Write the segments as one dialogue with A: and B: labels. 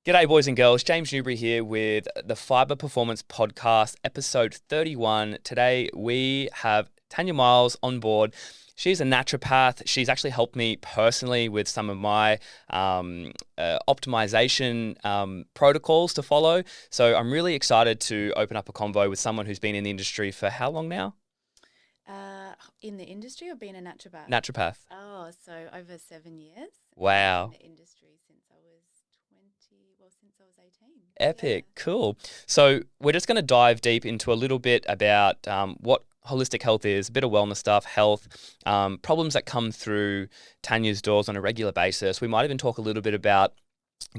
A: G'day, boys and girls. James Newbury here with the Phyba Performance Podcast, episode 31. Today we have Tanya Miles on board. She's a naturopath. She's actually helped me personally with some of my optimization protocols to follow. So I'm really excited to open up a convo with someone who's been in the industry for how long now?
B: In the industry or being a naturopath?
A: Naturopath.
B: Oh, so over 7 years.
A: Wow.
B: In the industry since I was 18.
A: Epic.
B: Yeah.
A: Cool. So we're just going to dive deep into a little bit about what holistic health is, a bit of wellness stuff, health, problems that come through Tanya's doors on a regular basis. We might even talk a little bit about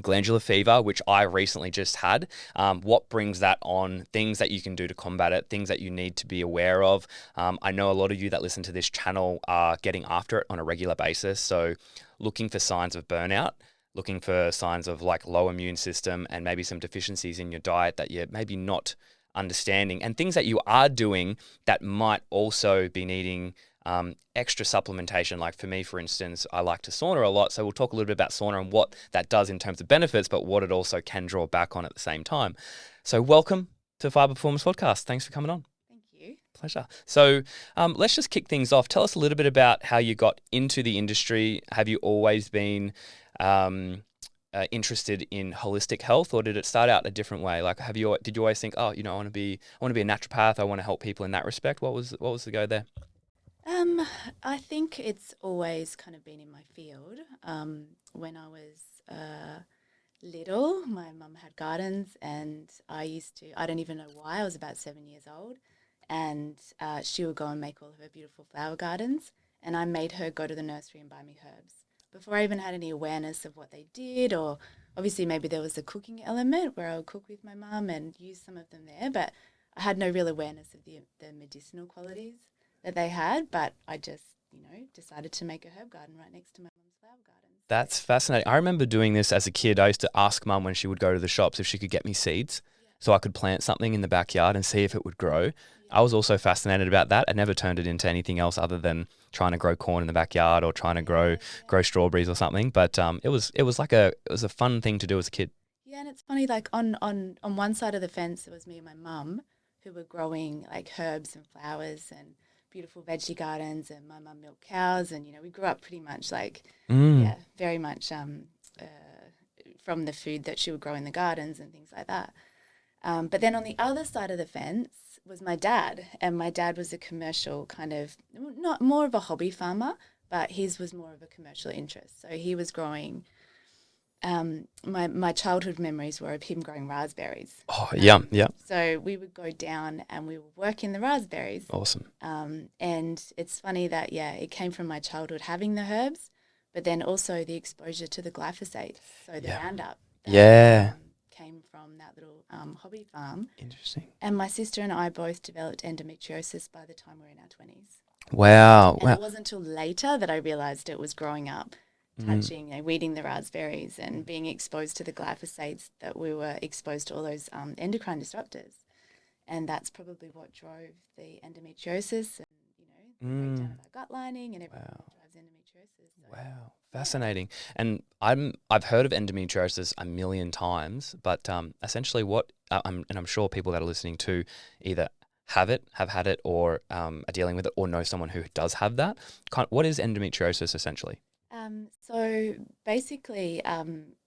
A: glandular fever, which I recently just had, what brings that on, things that you can do to combat it, things that you need to be aware of. I know a lot of you that listen to this channel are getting after it on a regular basis, so looking for signs of burnout, looking for signs of like low immune system and maybe some deficiencies in your diet that you're maybe not understanding, and things that you are doing that might also be needing extra supplementation. Like for me, for instance, I like to sauna a lot. So we'll talk a little bit about sauna and what that does in terms of benefits, but what it also can draw back on at the same time. So welcome to Phyba Performance Podcast. Thanks for coming on.
B: Thank you.
A: Pleasure. So let's just kick things off. Tell us a little bit about how you got into the industry. Have you always been interested in holistic health, or did it start out a different way? Like, did you always think, oh, I want to be a naturopath. I want to help people in that respect. What was the go there?
B: I think it's always kind of been in my field. When I was little, my mum had gardens, and I don't even know why, I was about 7 years old, and she would go and make all of her beautiful flower gardens, and I made her go to the nursery and buy me herbs before I even had any awareness of what they did, or obviously maybe there was a cooking element where I would cook with my mum and use some of them there, but I had no real awareness of the medicinal qualities that they had, but I just, decided to make a herb garden right next to my mum's flower garden.
A: That's fascinating. I remember doing this as a kid. I used to ask mum when she would go to the shops if she could get me seeds so I could plant something in the backyard and see if it would grow. I was also fascinated about that. I never turned it into anything else other than trying to grow corn in the backyard or trying to grow strawberries or something. But it was a fun thing to do as a kid.
B: Yeah, and it's funny, like on one side of the fence, it was me and my mum who were growing like herbs and flowers and beautiful veggie gardens, and my mum milked cows, and we grew up pretty much like very much from the food that she would grow in the gardens and things like that. But then on the other side of the fence was my dad, and my dad was a commercial kind of, not more of a hobby farmer, but his was more of a commercial interest. So he was growing. My childhood memories were of him growing raspberries.
A: Oh, yeah.
B: So we would go down and we would work in the raspberries.
A: Awesome.
B: And it's funny that, it came from my childhood having the herbs, but then also the exposure to the glyphosate, so the Roundup. Came from that little hobby farm.
A: Interesting.
B: And my sister and I both developed endometriosis by the time we were in our 20s.
A: Wow.
B: And it wasn't until later that I realised it was growing up, touching, weeding the raspberries and being exposed to the glyphosates, that we were exposed to all those endocrine disruptors. And that's probably what drove the endometriosis and, the breakdown of our gut lining and everything that drives endometriosis. So,
A: wow. Fascinating. And I've heard of endometriosis a million times, but essentially what, I'm sure people that are listening to either have had it, or are dealing with it, or know someone who does have that. What is endometriosis essentially?
B: So basically,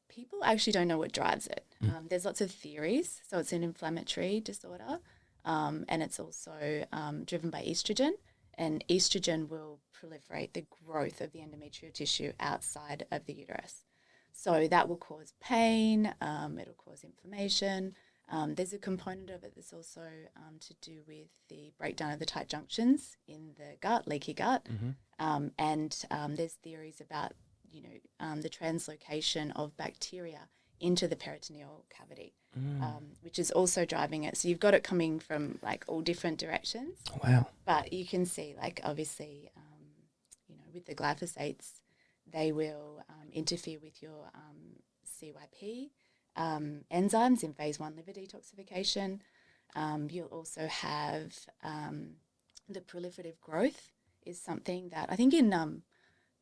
B: people actually don't know what drives it. There's lots of theories. So it's an inflammatory disorder, and it's also driven by estrogen, and estrogen will proliferate the growth of the endometrial tissue outside of the uterus. So that will cause pain, it'll cause inflammation. There's a component of it that's also to do with the breakdown of the tight junctions in the gut, leaky gut. And there's theories about, the translocation of bacteria into the peritoneal cavity, which is also driving it. So you've got it coming from like all different directions.
A: Wow.
B: But you can see, like, obviously, with the glyphosates, they will interfere with your CYP enzymes in phase 1 liver detoxification. You'll also have the proliferative growth is something that I think in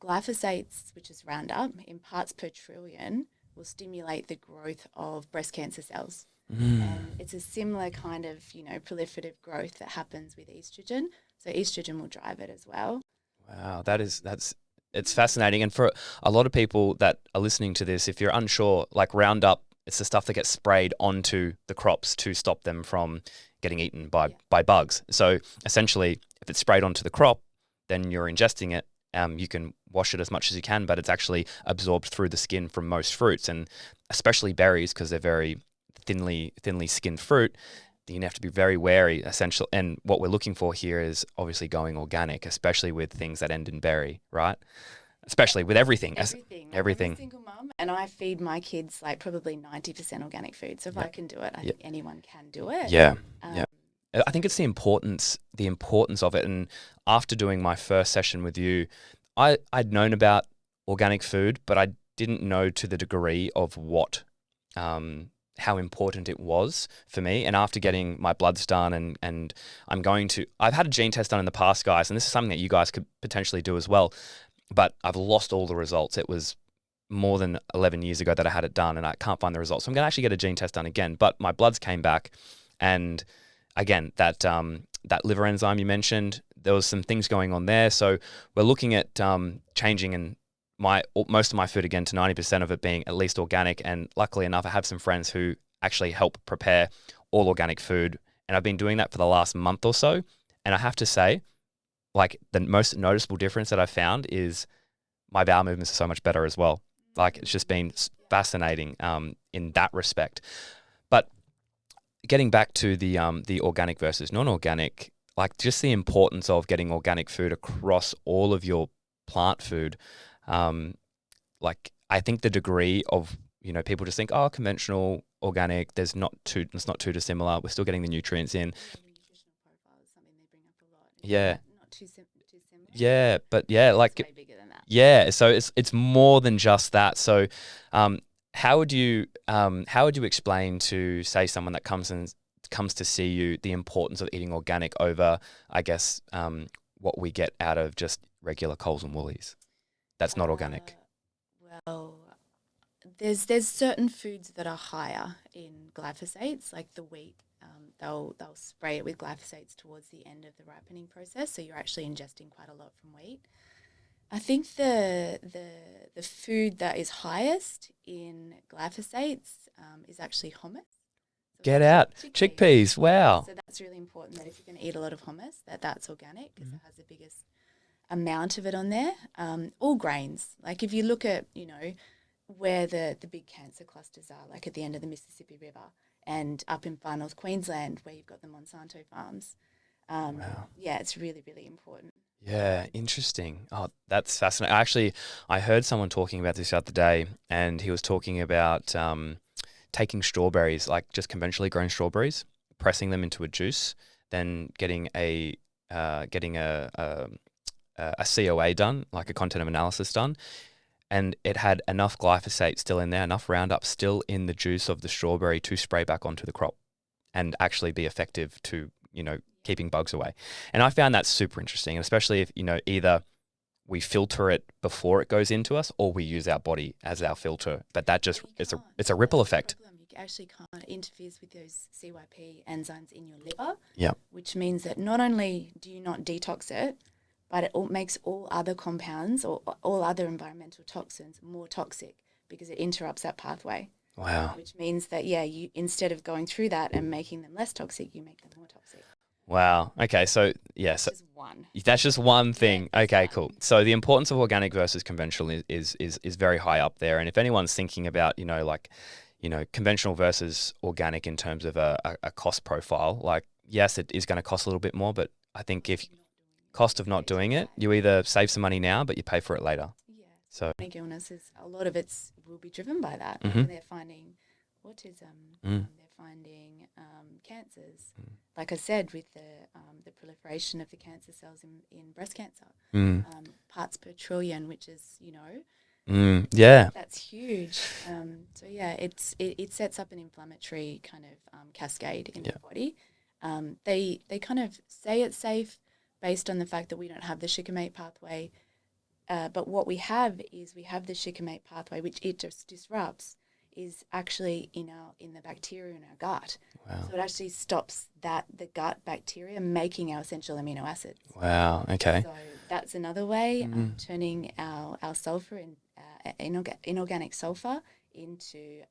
B: glyphosates, which is Roundup, in parts per trillion will stimulate the growth of breast cancer cells.
A: Mm.
B: And it's a similar kind of, proliferative growth that happens with estrogen. So estrogen will drive it as well.
A: Wow, it's fascinating. And for a lot of people that are listening to this, if you're unsure, like Roundup, it's the stuff that gets sprayed onto the crops to stop them from getting eaten by bugs. So essentially, if it's sprayed onto the crop, then you're ingesting it. You can wash it as much as you can, but it's actually absorbed through the skin from most fruits, and especially berries, because they're very thinly skinned fruit. You have to be very wary, essential. And what we're looking for here is obviously going organic, especially with things that end in berry, right? Especially with everything.
B: Everything. I'm a single mum, and I feed my kids like probably 90% organic food. So if I can do it, I think anyone can do it.
A: Yeah. I think it's the importance of it. And after doing my first session with you, I'd known about organic food, but I didn't know to the degree of what how important it was for me. And after getting my bloods done and I've had a gene test done in the past, guys, and this is something that you guys could potentially do as well, but I've lost all the results. It was more than 11 years ago that I had it done, and I can't find the results. So I'm going to actually get a gene test done again, but my bloods came back, and again, that liver enzyme you mentioned, there was some things going on there. So we're looking at changing in most of my food again to 90% of it being at least organic. And luckily enough, I have some friends who actually help prepare all organic food. And I've been doing that for the last month or so. And I have to say, like, the most noticeable difference that I've found is my bowel movements are so much better as well. Like, it's just been fascinating in that respect. But getting back to the organic versus non-organic, like just the importance of getting organic food across all of your plant food. Like, I think the degree of, people just think, oh, conventional, organic, it's not too dissimilar. We're still getting the nutrients in.
B: The nutritional profile is something they bring up a lot.
A: Yeah.
B: Not too similar.
A: Yeah, but yeah, like,
B: it's way bigger than that.
A: Yeah, so it's more than just that. So, how would you explain to, say, someone that comes to see you, the importance of eating organic over, I guess, what we get out of just regular Coles and Woolies that's not organic?
B: Well, there's certain foods that are higher in glyphosates, like the wheat. They'll spray it with glyphosates towards the end of the ripening process, so you're actually ingesting quite a lot from wheat. I think the food that is highest in glyphosates is actually hummus. So
A: Get out. Chickpeas. Wow.
B: So that's really important, that if you're going to eat a lot of hummus, that's organic, because it has the biggest amount of it on there. All grains. Like, if you look at, where the big cancer clusters are, like at the end of the Mississippi River and up in far north Queensland, where you've got the Monsanto farms.
A: Wow.
B: Yeah, it's really, really important.
A: Yeah, interesting. Oh, that's fascinating. Actually, I heard someone talking about this the other day, and he was talking about taking strawberries, like just conventionally grown strawberries, pressing them into a juice, then getting a COA done, like a content of analysis done, and it had enough glyphosate still in there, enough Roundup still in the juice of the strawberry to spray back onto the crop and actually be effective to, keeping bugs away. And I found that super interesting, and especially if, either we filter it before it goes into us or we use our body as our filter. But that just, it's a ripple effect.
B: You actually can't interfere with those CYP enzymes in your liver.
A: Yeah.
B: Which means that not only do you not detox it, but it makes all other compounds or all other environmental toxins more toxic, because it interrupts that pathway.
A: Wow.
B: Which means that, you, instead of going through that and making them less toxic, you make them more toxic.
A: Wow. Okay. So, yeah.
B: That's just one.
A: That's just one thing. Okay, cool. So the importance of organic versus conventional is very high up there. And if anyone's thinking about, conventional versus organic in terms of a cost profile, like, yes, it is going to cost a little bit more, but I think if cost of not doing it, you either save some money now, but you pay for it later.
B: Yeah.
A: So
B: chronic illnesses, a lot of it will be driven by that.
A: Mm-hmm.
B: They're finding autism, they're finding cancers. Like I said, with the proliferation of the cancer cells in breast cancer, parts per trillion, which is,
A: yeah,
B: that's huge. So yeah, it sets up an inflammatory kind of cascade in the body. They kind of say it's safe based on the fact that we don't have the shikimate pathway. But what we have is the shikimate pathway, which it just disrupts. is actually in the bacteria in our gut.
A: Wow.
B: So it actually stops the gut bacteria making our essential amino acids.
A: Wow. Okay.
B: So that's another way, turning our sulfur in inorganic sulfur into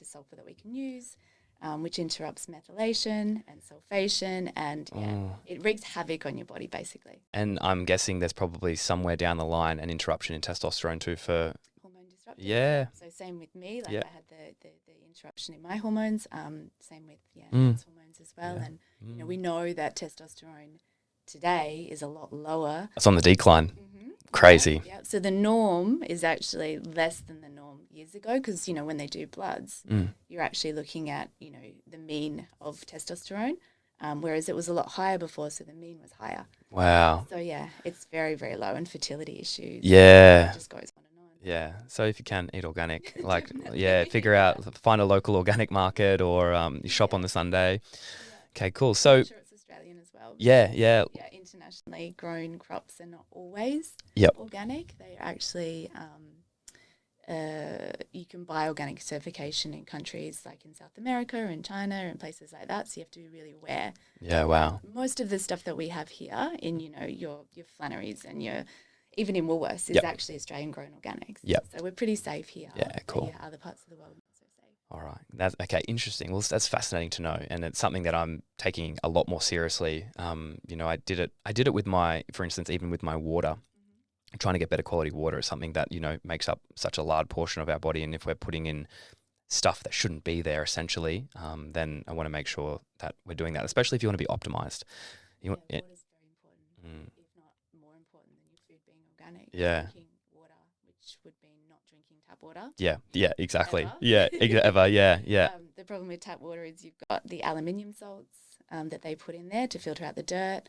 B: sulfur that we can use, which interrupts methylation and sulfation, and it wreaks havoc on your body basically.
A: And I'm guessing there's probably somewhere down the line an interruption in testosterone too for
B: Hormone disruptors.
A: Yeah.
B: So same with me, like
A: Yeah.
B: I had the interruption in my hormones. Same with men's hormones as well.
A: Yeah.
B: And you know, we know that testosterone today is a lot lower.
A: It's on the decline. Crazy.
B: Yeah. So the norm is actually less than the norm years ago, because, you know, when they do bloods, you're actually looking at, you know, the mean of testosterone, whereas it was a lot higher before, so the mean was higher.
A: Wow.
B: So, yeah, it's very, very low, and fertility issues.
A: Yeah.
B: It just goes on and on.
A: Yeah. So if you can eat organic, like, figure out, find a local organic market, or you shop on the Sunday.
B: Yeah.
A: Okay, cool. So,
B: I'm sure it's Australian as well.
A: yeah.
B: Yeah, internationally grown crops are not always organic. They're actually, you can buy organic certification in countries like in South America and China and places like that. So you have to be really aware.
A: Yeah, wow.
B: Most of the stuff that we have here in, you know, your Flannery's and even in Woolworths is actually Australian grown organics.
A: Yep.
B: So we're pretty safe here.
A: Yeah, cool.
B: Other parts of the world not so safe.
A: All right. That's okay. Interesting. Well, that's fascinating to know, and it's something that I'm taking a lot more seriously. You know, I did it with for instance, even with my water. Trying to get better quality water is something that, you know, makes up such a large portion of our body, and if we're putting in stuff that shouldn't be there, essentially, then I want to make sure that we're doing that, especially if you want to be optimized.
B: Water is very important, if not more important than your food being organic.
A: Yeah.
B: Drinking water, which would mean not drinking tap water.
A: Yeah, exactly.
B: Ever.
A: Yeah, ever. Yeah.
B: The problem with tap water is you've got the aluminium salts that they put in there to filter out the dirt,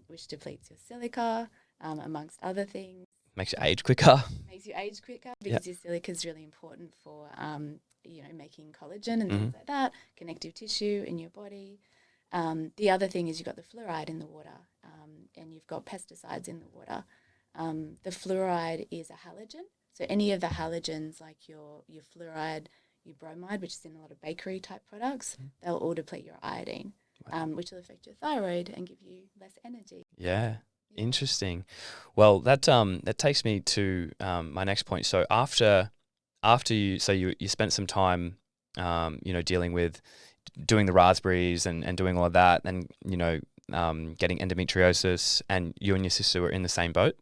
B: which depletes your silica, amongst other things.
A: Makes you age quicker.
B: Makes you age quicker because your silica is really important for, you know, making collagen and things like that, connective tissue in your body. The other thing is you've got the fluoride in the water, and you've got pesticides in the water. The fluoride is a halogen. So any of the halogens, like your fluoride, your bromide, which is in a lot of bakery type products, they'll all deplete your iodine, which will affect your thyroid and give you less energy.
A: Yeah. Interesting. Well, that takes me to my next point. So after you spent some time, you know, dealing with doing the raspberries and doing all of that, and, you know, getting endometriosis, and you and your sister were in the same boat.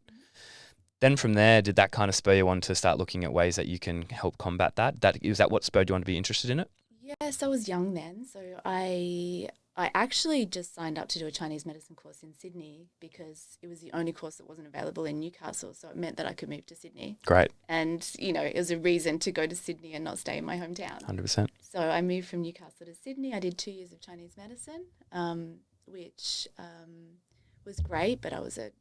A: Then from there, did that kind of spur you on to start looking at ways that you can help combat that? Is that what spurred you on to be interested in it?
B: Yes, I was young then, so I actually just signed up to do a Chinese medicine course in Sydney because it was the only course that wasn't available in Newcastle, so it meant that I could move to Sydney.
A: Great.
B: And, you know, it was a reason to go to Sydney and not stay in my hometown.
A: 100%.
B: So I moved from Newcastle to Sydney. I did 2 years of Chinese medicine, which was great, but I was a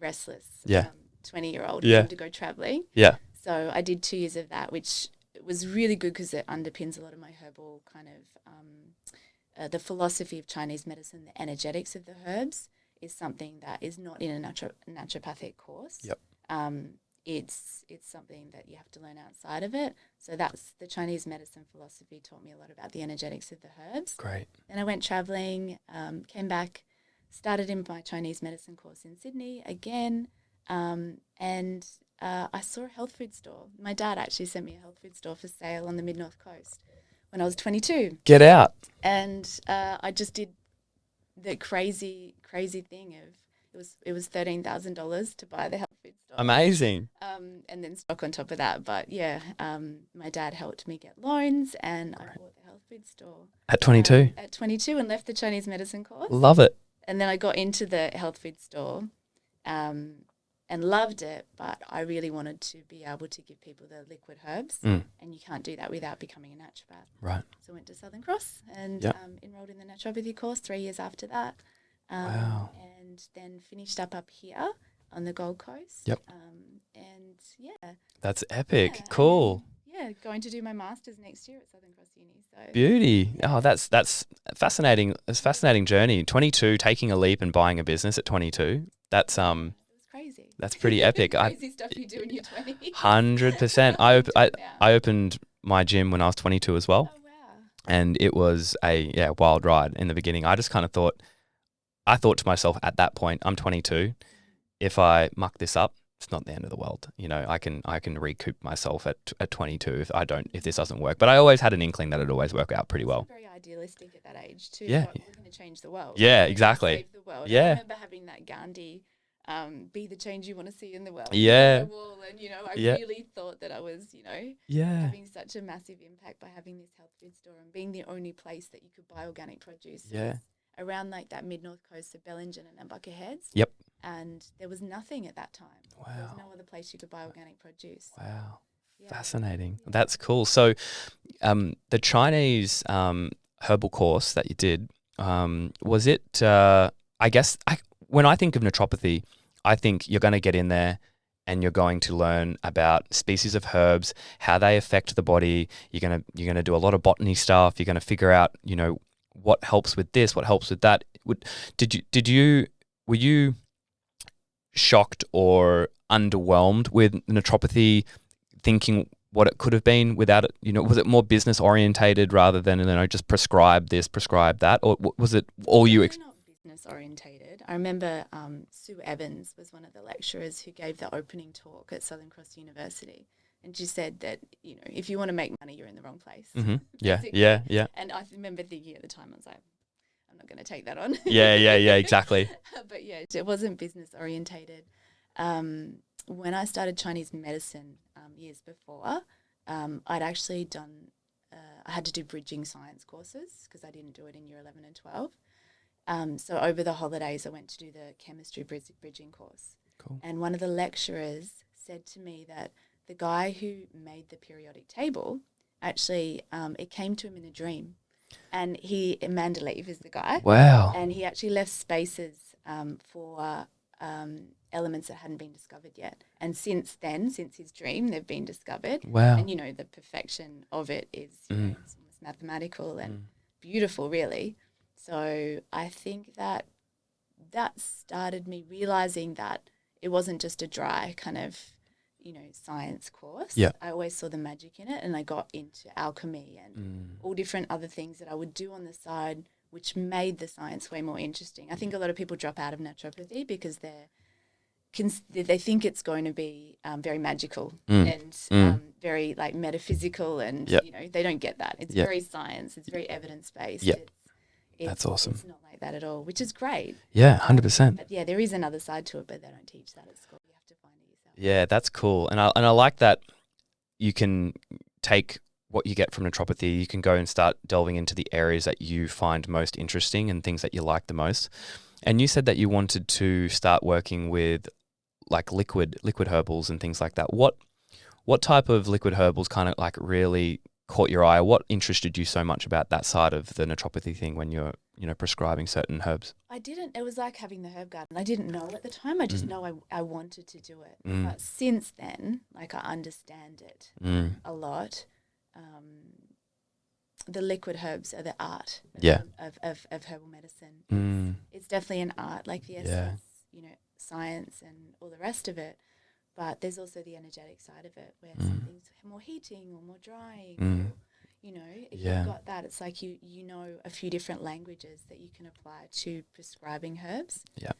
B: restless 20-year-old who wanted to go travelling. Yeah. So I did 2 years of that, which was really good because it underpins a lot of my herbal kind of the philosophy of Chinese medicine. The energetics of the herbs is something that is not in a naturopathic course.
A: Yep.
B: It's something that you have to learn outside of it. So that's the Chinese medicine philosophy taught me a lot about the energetics of the herbs.
A: Great.
B: Then I went travelling, came back, started in my Chinese medicine course in Sydney again, and I saw a health food store. My dad actually sent me a health food store for sale on the Mid-North Coast when I was 22.
A: Get out.
B: And I just did the crazy thing of it was $13,000 to buy the health food store.
A: Amazing.
B: And then stock on top of that. But yeah, my dad helped me get loans, and I bought the health food store.
A: At 22?
B: At 22, and left the Chinese medicine course.
A: Love it.
B: And then I got into the health food store and loved it, but I really wanted to be able to give people the liquid herbs, and you can't do that without becoming a naturopath.
A: Right.
B: So I went to Southern Cross and enrolled in the naturopathy course 3 years after that.
A: Wow.
B: And then finished up here on the Gold Coast.
A: Yep.
B: And yeah.
A: That's epic.
B: Yeah,
A: Cool.
B: Going to do my master's next year at Southern Cross Uni. So
A: Beauty. Oh, that's fascinating. It's a fascinating journey. 22, taking a leap and buying a business at 22. That's
B: it was crazy.
A: That's pretty epic.
B: Crazy stuff you do in your 20s.
A: 100%. I opened my gym when I was 22 as well.
B: Oh, wow.
A: And it was a wild ride in the beginning. I just kind of thought to myself at that point, I'm 22. If I muck this up, it's not the end of the world. You know, I can recoup myself at 22 if this doesn't work. But I always had an inkling that it'd always work out pretty well.
B: Very idealistic at that age too.
A: Yeah.
B: Like, we're going to change the world.
A: Yeah,
B: We're gonna
A: exactly.
B: Save the world.
A: Yeah.
B: I remember having that Gandhi, be the change you want to see in the world.
A: Yeah.
B: On the wall, and I
A: Yeah.
B: really thought that I was,
A: Yeah.
B: having such a massive impact by having this health food store and being the only place that you could buy organic produce.
A: Yeah.
B: Around like that mid-north coast of Bellingen and Nambucca Heads.
A: Yep.
B: And there was nothing at that time.
A: Wow.
B: There was no other place you could buy organic produce.
A: Wow.
B: Yeah.
A: Fascinating.
B: Yeah.
A: That's cool. So the Chinese herbal course that you did, was it, when I think of naturopathy, I think you're going to get in there and you're going to learn about species of herbs, how they affect the body. You're going to do a lot of botany stuff. You're going to figure out, what helps with this, what helps with that. Were you shocked or underwhelmed with naturopathy, thinking what it could have been without it? Was it more business orientated rather than just prescribe this, prescribe that, or was it all you?
B: Not business orientated. I remember Sue Evans was one of the lecturers who gave the opening talk at Southern Cross University, and she said that if you want to make money, you're in the wrong place.
A: Mm-hmm. Yeah.
B: And I remember thinking at the time, I was like, I'm not going to take that on.
A: Yeah, exactly.
B: But yeah, it wasn't business orientated. When I started Chinese medicine years before, I'd actually done, I had to do bridging science courses because I didn't do it in year 11 and 12. So over the holidays, I went to do the chemistry bridging course.
A: Cool.
B: And one of the lecturers said to me that the guy who made the periodic table, actually, it came to him in a dream. And Mandaleev is the guy.
A: Wow.
B: And he actually left spaces for elements that hadn't been discovered yet. And since his dream, they've been discovered.
A: Wow.
B: And, the perfection of it is it's almost mathematical and beautiful, really. So I think that started me realizing that it wasn't just a dry kind of, science course.
A: Yeah.
B: I always saw the magic in it, and I got into alchemy and all different other things that I would do on the side, which made the science way more interesting. I think a lot of people drop out of naturopathy because they think it's going to be very magical and very like metaphysical, and they don't get that. It's very science. It's very evidence based.
A: Yeah. That's awesome.
B: It's not like that at all, which is great.
A: Yeah, 100%.
B: But yeah, there is another side to it, but they don't teach that at school. You have to find it yourself.
A: Yeah, that's cool. And I like that you can take what you get from naturopathy, you can go and start delving into the areas that you find most interesting and things that you like the most. And you said that you wanted to start working with like liquid herbals and things like that. What type of liquid herbals kind of like really caught your eye? What interested you so much about that side of the naturopathy thing when you're prescribing certain herbs?
B: It was like having the herb garden. I didn't know at the time. I just know I wanted to do it. But since then, like, I understand it a lot. The liquid herbs are the art of herbal medicine. It's definitely an art, like the essence, science and all the rest of it. But there's also the energetic side of it, where something's more heating or more drying. Or, if you've got that, it's like you know a few different languages that you can apply to prescribing herbs.
A: Yeah.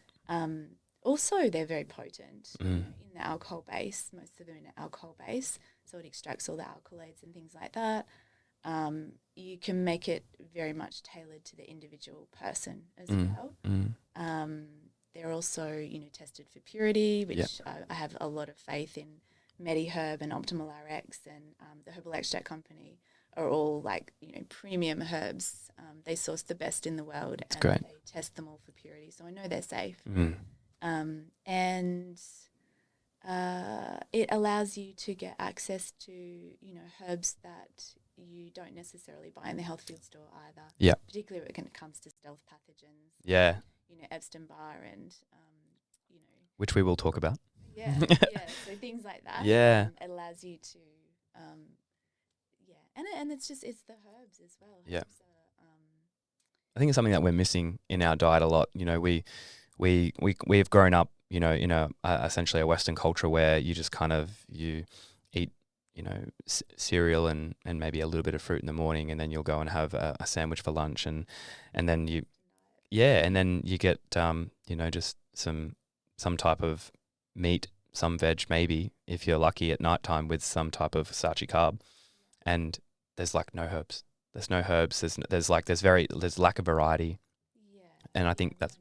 B: Also, they're very potent in the alcohol base. Most of them in the alcohol base, so it extracts all the alkaloids and things like that. You can make it very much tailored to the individual person as well. They're also, tested for purity, which I have a lot of faith in. MediHerb and Optimal RX and the Herbal Extract Company are all like, premium herbs. They source the best in the world.
A: That's great.
B: They test them all for purity, so I know they're safe. And it allows you to get access to, herbs that you don't necessarily buy in the health food store either.
A: Yeah.
B: Particularly when it comes to stealth pathogens.
A: Yeah.
B: Epstein-Barr and,
A: which we will talk about.
B: Yeah. So things like that.
A: Yeah.
B: It allows you to, and it's the herbs as well.
A: Yeah.
B: Herbs are,
A: I think it's something that we're missing in our diet a lot. We've grown up, in a essentially a Western culture where you just kind of you eat cereal and maybe a little bit of fruit in the morning, and then you'll go and have a sandwich for lunch, and then and then you get just some type of meat, some veg maybe if you're lucky at nighttime with some type of starchy carb, and there's like no herbs. There's no herbs. There's lack of variety.
B: Yeah.
A: And I think that's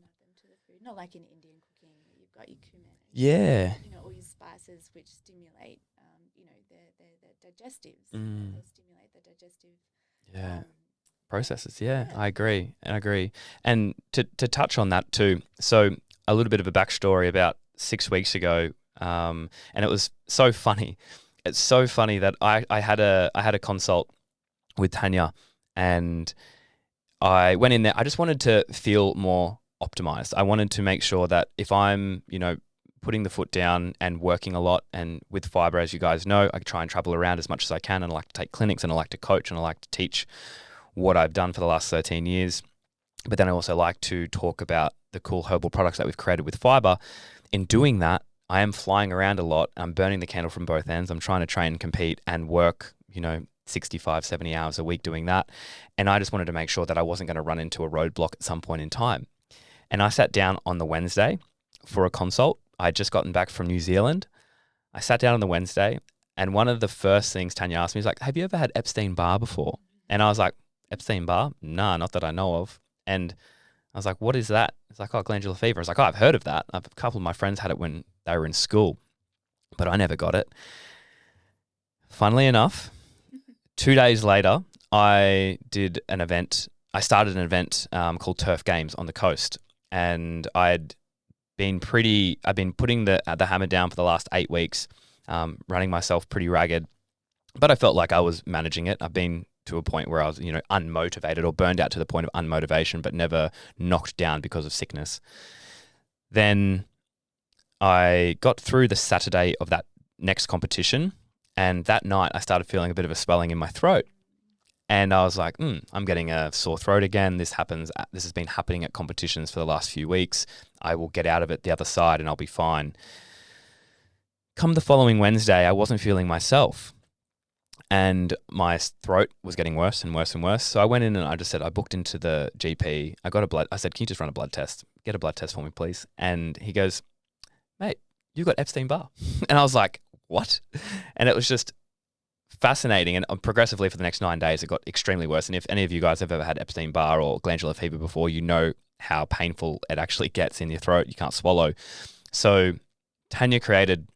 B: not like in Indian cooking. You've got your cumin.
A: Yeah.
B: All your spices which stimulate, the digestives.
A: Mm.
B: They stimulate the digestive.
A: Processes. Yeah, I agree. And to touch on that too. So a little bit of a backstory about 6 weeks ago, and it was so funny. It's so funny that I had a consult with Tanya, and I went in there. I just wanted to feel more optimized. I wanted to make sure that if I'm, putting the foot down and working a lot, and with Phyba, as you guys know, I try and travel around as much as I can, and I like to take clinics, and I like to coach, and I like to teach what I've done for the last 13 years. But then I also like to talk about the cool herbal products that we've created with Phyba. In doing that, I am flying around a lot. I'm burning the candle from both ends. I'm trying to train and compete and work, 65, 70 hours a week doing that. And I just wanted to make sure that I wasn't going to run into a roadblock at some point in time. And I sat down on the Wednesday for a consult. I'd just gotten back from New Zealand. I sat down on the Wednesday, and one of the first things Tanya asked me is like, have you ever had Epstein-Barr before? And I was like, Epstein-Barr? Nah, not that I know of. And I was like, what is that? It's like, glandular fever. I was like, I've heard of that. A couple of my friends had it when they were in school, but I never got it. Funnily enough, 2 days later, I did an event. I started an event called Turf Games on the coast, and I've been putting the hammer down for the last 8 weeks, running myself pretty ragged, but I felt like I was managing it. I've been to a point where I was, unmotivated or burned out to the point of unmotivation, but never knocked down because of sickness. Then I got through the Saturday of that next competition, and that night I started feeling a bit of a swelling in my throat. And I was like, I'm getting a sore throat again. This has been happening at competitions for the last few weeks. I will get out of it the other side and I'll be fine. Come the following Wednesday, I wasn't feeling myself, and my throat was getting worse and worse and worse. So I went in and I just said, I booked into the GP. I said, can you just run a blood test? Get a blood test for me, please. And he goes, mate, you got Epstein-Barr. And I was like, what? And it was just fascinating, and progressively for the next 9 days it got extremely worse. And if any of you guys have ever had Epstein-Barr or glandular fever before, you know how painful it actually gets in your throat. You can't swallow. So Tanya created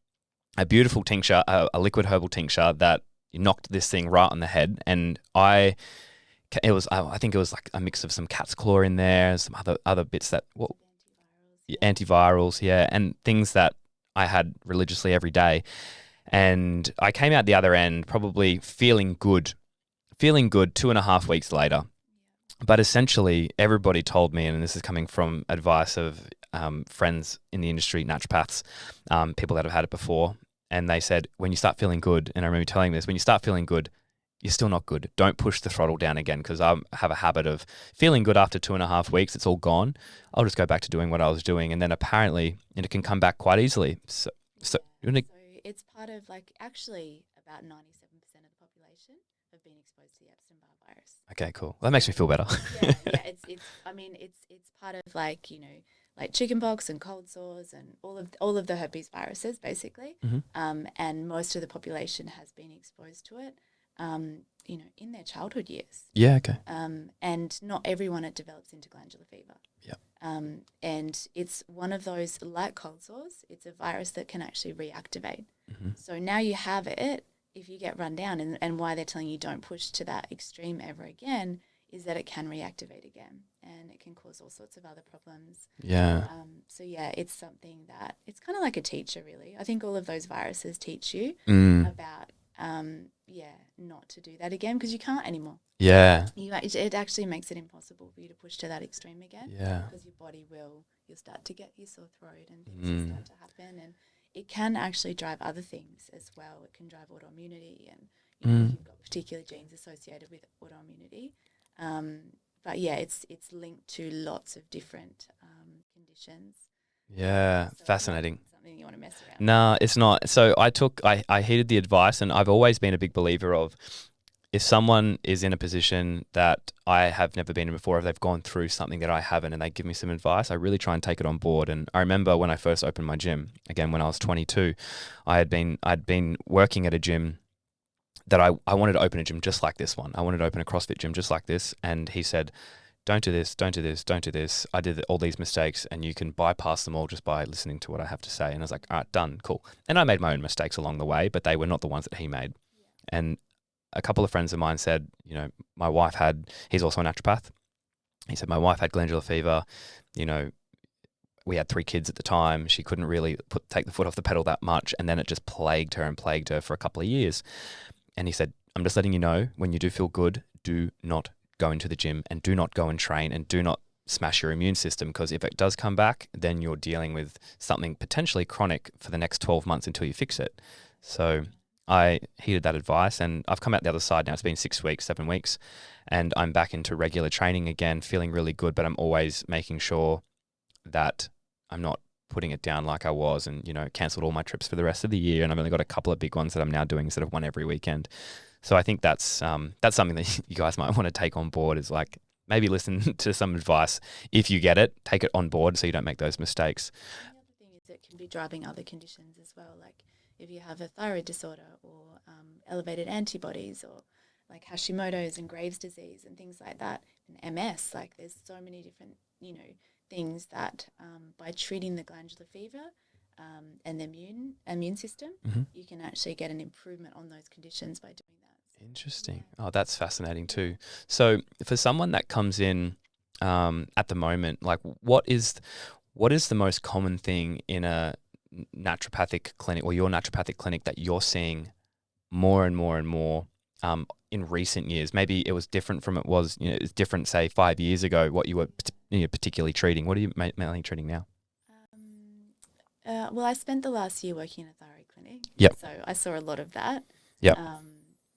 A: a beautiful tincture, a liquid herbal tincture that knocked this thing right on the head. And I think it was like a mix of some cat's claw in there, some other bits that antivirals, and things that I had religiously every day. And I came out the other end probably feeling good 2.5 weeks later. But essentially, everybody told me, and this is coming from advice of friends in the industry, naturopaths, people that have had it before, and they said, when you start feeling good, and I remember telling this, when you start feeling good, you're still not good. Don't push the throttle down again, because I have a habit of feeling good after 2.5 weeks. It's all gone. I'll just go back to doing what I was doing, and then apparently it can come back quite easily. So
B: it's part of, actually about 97% of the population have been exposed to the Epstein-Barr virus.
A: Okay, cool. That makes me feel better.
B: It's part of like chickenpox and cold sores and all of the herpes viruses basically.
A: Mm-hmm.
B: And most of the population has been exposed to it, in their childhood years.
A: Yeah. Okay.
B: And not everyone it develops into glandular fever.
A: Yeah.
B: And it's one of those, like cold sores, it's a virus that can actually reactivate.
A: Mm-hmm.
B: So now you have it, if you get run down, and why they're telling you don't push to that extreme ever again is that it can reactivate again, and it can cause all sorts of other problems.
A: Yeah.
B: It's something that, it's kind of like a teacher, really. I think all of those viruses teach you about, not to do that again, because you can't anymore.
A: Yeah.
B: It actually makes it impossible for you to push to that extreme again.
A: Yeah.
B: Because your body you'll start to get your sore throat and things will start to happen, and it can actually drive other things as well. It can drive autoimmunity, and if you've got particular genes associated with autoimmunity. But it's linked to lots of different conditions.
A: Yeah, fascinating.
B: something you want to mess around with.
A: Nah, it's not. So I heeded the advice, and I've always been a big believer of, if someone is in a position that I have never been in before, if they've gone through something that I haven't and they give me some advice, I really try and take it on board. And I remember when I first opened my gym, again, when I was 22, I'd been working at a gym that I wanted to open a gym just like this one. I wanted to open a CrossFit gym just like this. And he said, don't do this, don't do this, don't do this. I did all these mistakes and you can bypass them all just by listening to what I have to say. And I was like, all right, done, cool. And I made my own mistakes along the way, but they were not the ones that he made. And a couple of friends of mine said, you know, my wife he's also a naturopath. He said, my wife had glandular fever. You know, we had 3 kids at the time. She couldn't really take the foot off the pedal that much. And then it just plagued her for a couple of years. And he said, I'm just letting you know, when you do feel good, do not go into the gym and do not go and train and do not smash your immune system, because if it does come back, then you're dealing with something potentially chronic for the next 12 months until you fix it. So I heeded that advice, and I've come out the other side now. It's been 6 weeks, 7 weeks, and I'm back into regular training again, feeling really good, but I'm always making sure that I'm not putting it down like I was and, you know, cancelled all my trips for the rest of the year. And I've only got a couple of big ones that I'm now doing instead of one every weekend. So I think that's something that you guys might want to take on board, is like, maybe listen to some advice. If you get it, take it on board so you don't make those mistakes.
B: And the other thing is it can be driving other conditions as well. Like if you have a thyroid disorder or elevated antibodies, or like Hashimoto's and Graves' disease and things like that, and MS, like there's so many different, you know, things that by treating the glandular fever and the immune system, you can actually get an improvement on those conditions by doing that.
A: Interesting. Oh, that's fascinating too. So for someone that comes in at the moment, like what is the most common thing in a naturopathic clinic, or your naturopathic clinic, that you're seeing more and more and more in recent years? Maybe it was different from it was, you know, it's different, say 5 years ago, what you were particularly treating. What are you mainly treating now?
B: Well, I spent the last year working in a thyroid clinic.
A: Yep.
B: So I saw a lot of that.
A: Yep.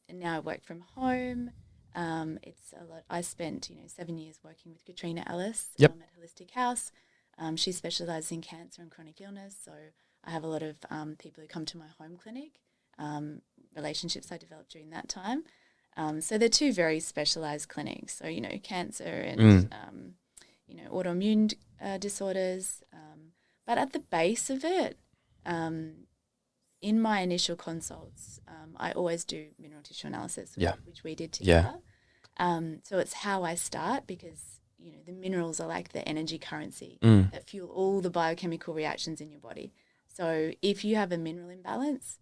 B: And now I work from home. It's a lot. I spent, 7 years working with Katrina Ellis
A: Yep.
B: at Holistic House. She specialises in cancer and chronic illness. So I have a lot of people who come to my home clinic, relationships I developed during that time. So they're two very specialised clinics. So, cancer and, autoimmune disorders. But at the base of it, in my initial consults, I always do mineral tissue analysis, which we did together. So it's how I start, because, the minerals are like the energy currency that fuel all the biochemical reactions in your body. So if you have a mineral imbalance,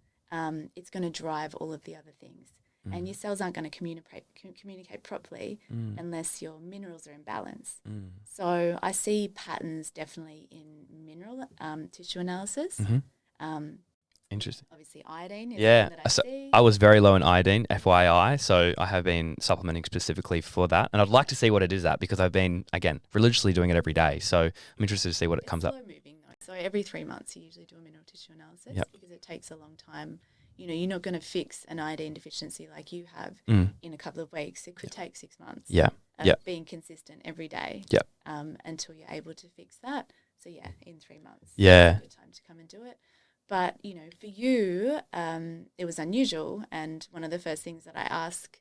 B: it's going to drive all of the other things. And your cells aren't going to communicate properly unless your minerals are in balance. So I see patterns definitely in mineral tissue analysis.
A: Interesting.
B: Obviously, iodine is
A: Yeah.
B: one that I see.
A: I was very low in iodine, FYI, so I have been supplementing specifically for that. And I'd like to see what it is at, because I've been, again, religiously doing it every day. So I'm interested to see what it comes up.
B: It's slow moving though. So every 3 months you usually do a mineral tissue analysis because it takes a long time. You're not going to fix an iodine deficiency like you have in a couple of weeks. It could take 6 months. Being consistent every day until you're able to fix that. So in 3 months, it's a good time to come and do it. But, for you, it was unusual. And one of the first things that I ask,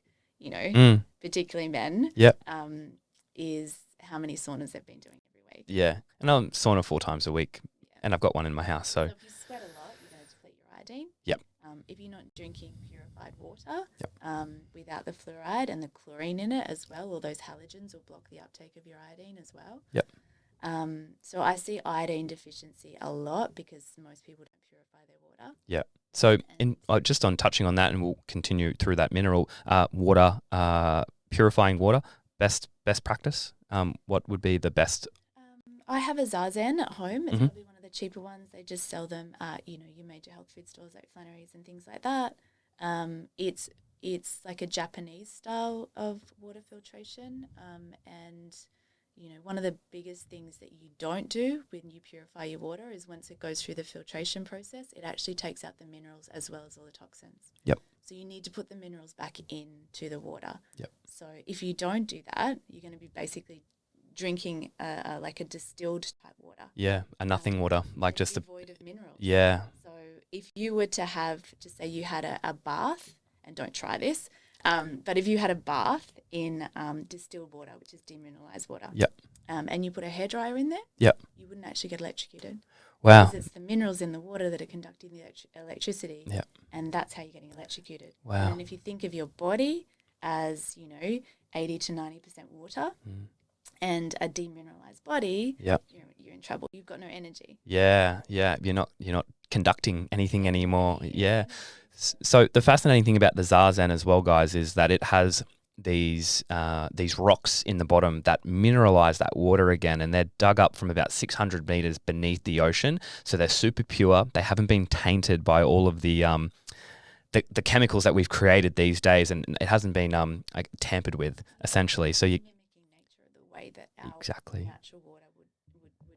B: particularly men, is how many saunas they've been doing every week.
A: Yeah. And I'm sauna 4 times a week. And I've got one in my house. So
B: if you sweat a lot, you're going to deplete your iodine.
A: Yep.
B: If you're not drinking purified water without the fluoride and the chlorine in it as well, all those halogens will block the uptake of your iodine as well.
A: Yep.
B: So I see iodine deficiency a lot because most people don't purify their water.
A: Yeah. So just on touching on that, and we'll continue through that mineral, water, purifying water, best practice. What would be the best?
B: I have a Zazen at home. It's probably one of the cheaper ones. They just sell them at, your major health food stores like Flannery's and things like that. It's like a Japanese style of water filtration. And one of the biggest things that you don't do when you purify your water is once it goes through the filtration process, it actually takes out the minerals as well as all the toxins.
A: Yep.
B: So you need to put the minerals back into the water.
A: Yep.
B: So if you don't do that, you're going to be basically drinking like a distilled type water.
A: Yeah, a nothing water, like just
B: devoid of minerals.
A: Yeah.
B: So if you were to have, just say you had a bath, and don't try this, but if you had a bath in distilled water, which is demineralized water,
A: Yep.
B: And you put a hairdryer in there,
A: Yep.
B: you wouldn't actually get electrocuted.
A: Wow.
B: Because it's the minerals in the water that are conducting the electricity,
A: Yep.
B: and that's how you're getting electrocuted.
A: Wow.
B: And if you think of your body as, 80 to 90% water and a demineralized body,
A: Yep.
B: you're in trouble. You've got no energy.
A: Yeah, yeah. You're not conducting anything anymore. Yeah. So the fascinating thing about the zazen as well, guys, is that it has these rocks in the bottom that mineralize that water again, and they're dug up from about 600 meters beneath the ocean. So they're super pure. They haven't been tainted by all of the chemicals that we've created these days, and it hasn't been tampered with, essentially. So you
B: mimicking nature, the way that our
A: exactly
B: natural water would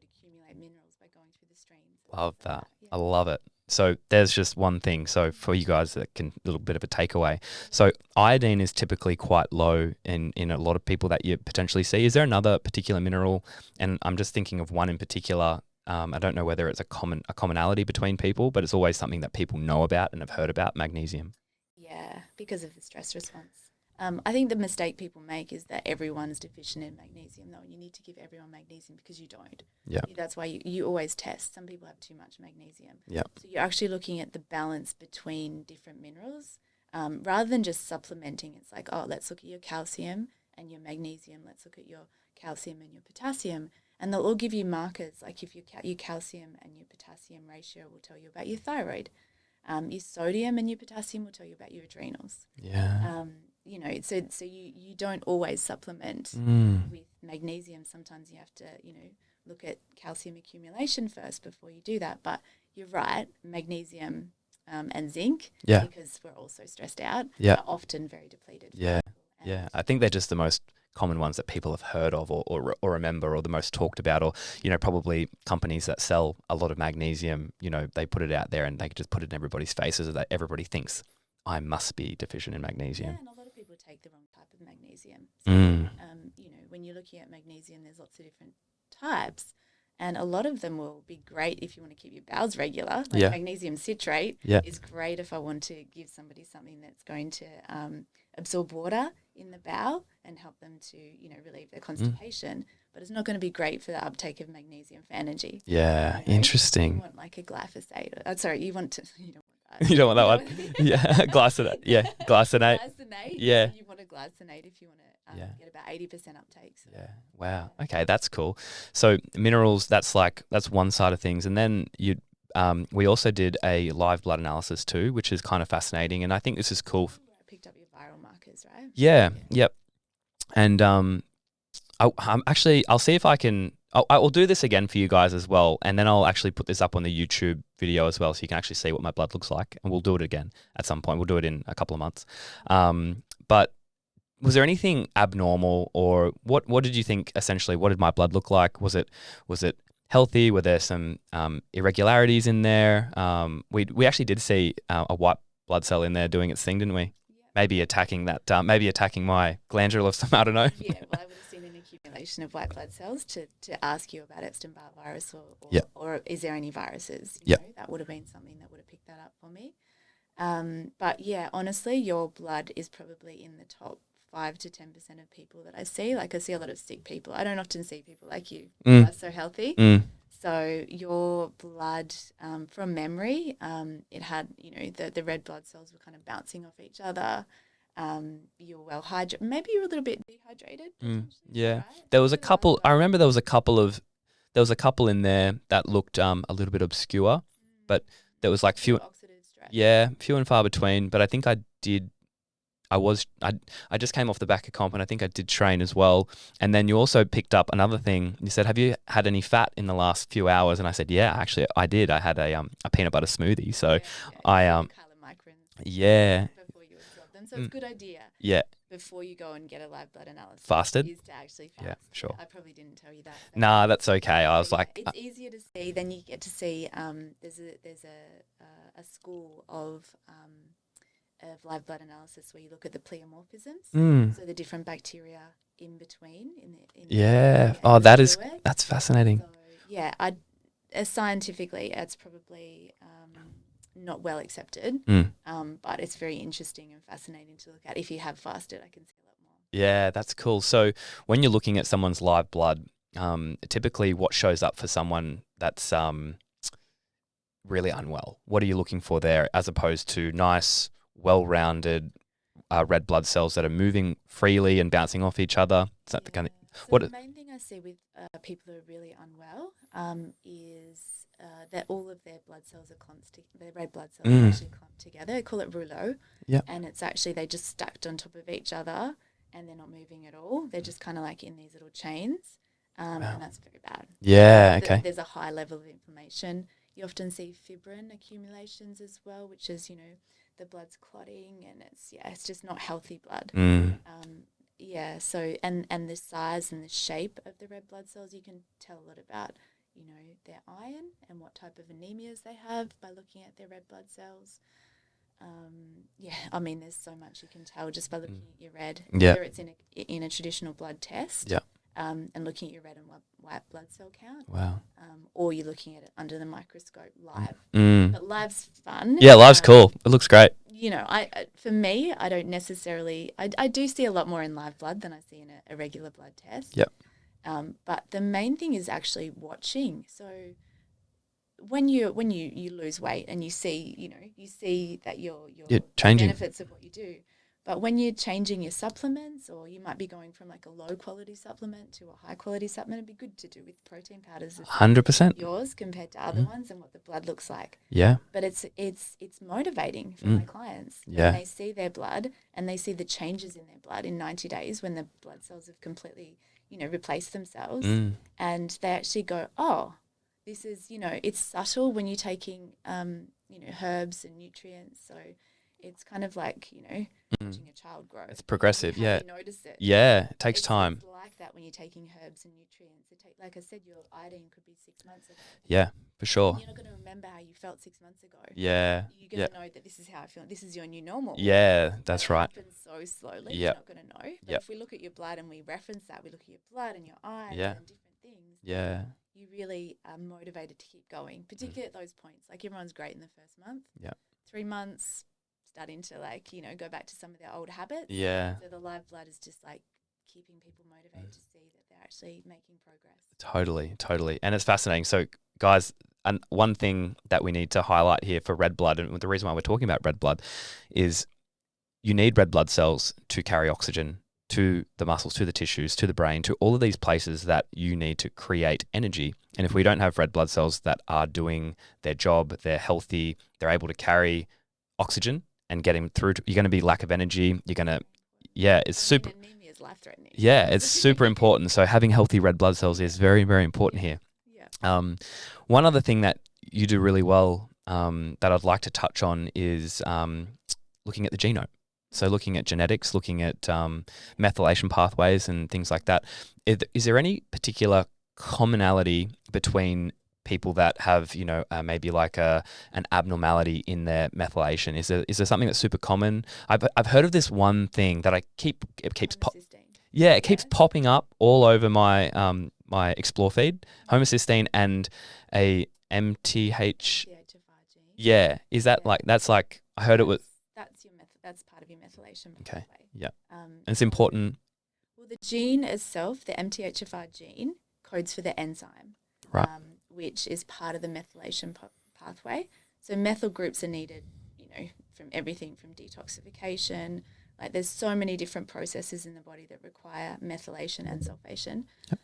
B: accumulate minerals by going through the streams.
A: love that.
B: Yeah.
A: I love it. So there's just one thing. So for you guys, that can a little bit of a takeaway. So iodine is typically quite low in a lot of people that you potentially see. Is there another particular mineral? And I'm just thinking of one in particular. I don't know whether it's a commonality between people, but it's always something that people know about and have heard about: magnesium.
B: Yeah, because of the stress response. I think the mistake people make is that everyone's deficient in magnesium, though. You need to give everyone magnesium because you don't.
A: Yeah.
B: That's why you always test. Some people have too much magnesium.
A: Yeah.
B: So you're actually looking at the balance between different minerals rather than just supplementing. It's like, oh, let's look at your calcium and your magnesium. Let's look at your calcium and your potassium. And they'll all give you markers. Like if your calcium and your potassium ratio will tell you about your thyroid. Your sodium and your potassium will tell you about your adrenals.
A: Yeah.
B: So you don't always supplement with magnesium. Sometimes you have to, look at calcium accumulation first before you do that. But you're right, magnesium and zinc, because we're all so stressed out, are often very depleted.
A: Yeah. Yeah. I think they're just the most common ones that people have heard of or remember, or the most talked about, or, probably companies that sell a lot of magnesium, they put it out there and they just put it in everybody's faces so that everybody thinks, I must be deficient in magnesium.
B: Yeah, and a lot of people take the wrong type of magnesium. So, when you're looking at magnesium, there's lots of different types, and a lot of them will be great if you want to keep your bowels regular. Like magnesium citrate is great if I want to give somebody something that's going to absorb water in the bowel and help them to, relieve their constipation. But it's not going to be great for the uptake of magnesium for energy.
A: Yeah, interesting.
B: You want like a glyphosate. Sorry, you want to.
A: You don't want that one. Yeah, glycinate. Yeah, glycinate. Yeah.
B: You want a glycinate if you want to get about 80% uptake. So.
A: Yeah. Wow. Okay, that's cool. So minerals, that's one side of things, and then we also did a live blood analysis too, which is kind of fascinating, and I think this is cool.
B: I picked up your viral markers, right?
A: Yeah. Yep. And I'll see if I can. I'll do this again for you guys as well, and then I'll actually put this up on the YouTube video as well, so you can actually see what my blood looks like, and we'll do it again at some point. We'll do it in a couple of months. But was there anything abnormal, or what did you think, essentially? What did my blood look like? Was it healthy? Were there some irregularities in there? We actually did see a white blood cell in there doing its thing, didn't we? Yeah. Maybe attacking my glandular of some, I don't know.
B: Yeah, well, I would have seen an accumulation of white blood cells to ask you about Epstein-Barr virus or is there any viruses? That would have been something that would have picked that up for me. But yeah, honestly, your blood is probably in the top 5 to 10% of people that I see. Like I see a lot of sick people. I don't often see people like you who are so healthy. So your blood, from memory, it had, the red blood cells were kind of bouncing off each other. You were well hydrated. Maybe you were a little bit dehydrated.
A: Yeah,
B: right?
A: there was a couple. I remember there was a couple in there that looked a little bit obscure, but there was like few.
B: Oxidative stress.
A: Yeah, few and far between. But I think I just came off the back of comp, and I think I did train as well. And then you also picked up another thing. You said, have you had any fat in the last few hours? And I said, yeah, actually I did. I had a peanut butter smoothie. So yeah.
B: Before you absorb them. So it's a good idea.
A: Yeah.
B: Before you go and get a live blood analysis.
A: Fasted?
B: Is to actually fast.
A: Yeah, sure.
B: I probably didn't tell you that.
A: Nah, that's okay. I was like,
B: it's easier to see. Then you get to see. There's a school of live blood analysis where you look at the pleomorphisms, so the different bacteria in between in
A: Yeah.
B: the fluid.
A: That's fascinating.
B: So yeah, scientifically, it's probably not well accepted, but it's very interesting and fascinating to look at. If you have fasted, I can see a lot more.
A: Yeah, that's cool. So when you're looking at someone's live blood, typically what shows up for someone that's really unwell? What are you looking for there, as opposed to nice, well-rounded red blood cells that are moving freely and bouncing off each other? Is that the kind of
B: the main thing I see with people who are really unwell is that all of their blood cells are clumped. Their red blood cells are actually clumped together. They call it rouleau.
A: Yeah.
B: And it's actually they just stacked on top of each other, and they're not moving at all. They're just kind of like in these little chains, and that's very bad.
A: Yeah. Okay.
B: There's a high level of inflammation. You often see fibrin accumulations as well, which is the blood's clotting, and it's just not healthy blood. So and the size and the shape of the red blood cells, you can tell a lot about their iron and what type of anemias they have by looking at their red blood cells. There's so much you can tell just by looking at your red, whether it's in a traditional blood test, and looking at your red and white blood cell count.
A: Wow.
B: Or you're looking at it under the microscope live. But live's fun.
A: Yeah, live's cool. It looks great.
B: For me, I don't necessarily. I do see a lot more in live blood than I see in a regular blood test.
A: Yep.
B: But the main thing is actually watching. So when you lose weight and you see that you're
A: changing
B: benefits of what you do. But when you're changing your supplements, or you might be going from like a low quality supplement to a high quality supplement, it'd be good to do with protein powders.
A: 100%.
B: Yours compared to other ones and what the blood looks like.
A: Yeah.
B: But it's motivating for my clients when they see their blood and they see the changes in their blood in 90 days when the blood cells have completely, replaced themselves, and they actually go, oh, this is, it's subtle when you're taking, herbs and nutrients. So it's kind of like, watching a child grow.
A: It's progressive,
B: you notice it.
A: Yeah, it takes time.
B: It's like that when you're taking herbs and nutrients. Like I said, your iodine could be 6 months ago.
A: Yeah, for sure.
B: You're not going to remember how you felt 6 months ago.
A: Yeah.
B: You're going to know that this is how I feel. This is your new normal.
A: Yeah, that's right.
B: It happens so slowly. You're not going to know. But if we look at your blood and we reference that, we look at your blood and your eyes and different things.
A: Yeah.
B: You really are motivated to keep going, particularly at those points. Like everyone's great in the first month.
A: Yeah.
B: 3 months, starting to go back to some of their old habits.
A: Yeah.
B: So the live blood is just like keeping people motivated to see that they're actually making progress.
A: Totally. And it's fascinating. So guys, and one thing that we need to highlight here for red blood, and the reason why we're talking about red blood, is you need red blood cells to carry oxygen to the muscles, to the tissues, to the brain, to all of these places that you need to create energy. And if we don't have red blood cells that are doing their job, they're healthy, they're able to carry oxygen and get him through, you're going to be lack of energy. You're going to, it's super.
B: Anemia is life-threatening.
A: Yeah, it's super important. So having healthy red blood cells is very, very important here.
B: Yeah.
A: One other thing that you do really well that I'd like to touch on is looking at the genome. So looking at genetics, looking at methylation pathways and things like that. Is there any particular commonality between people that have, maybe like an abnormality in their methylation? Is there something that's super common? I've heard of this one thing that it keeps popping up all over my my explore feed. Homocysteine and a MTH. Yeah, is that that's like I heard it was.
B: That's part of your methylation pathway.
A: Okay. Yeah. And it's important.
B: Well, the gene itself, the MTHFR gene, codes for the enzyme,
A: right,
B: which is part of the methylation pathway. So methyl groups are needed, from everything from detoxification. Like there's so many different processes in the body that require methylation and sulfation. Yep.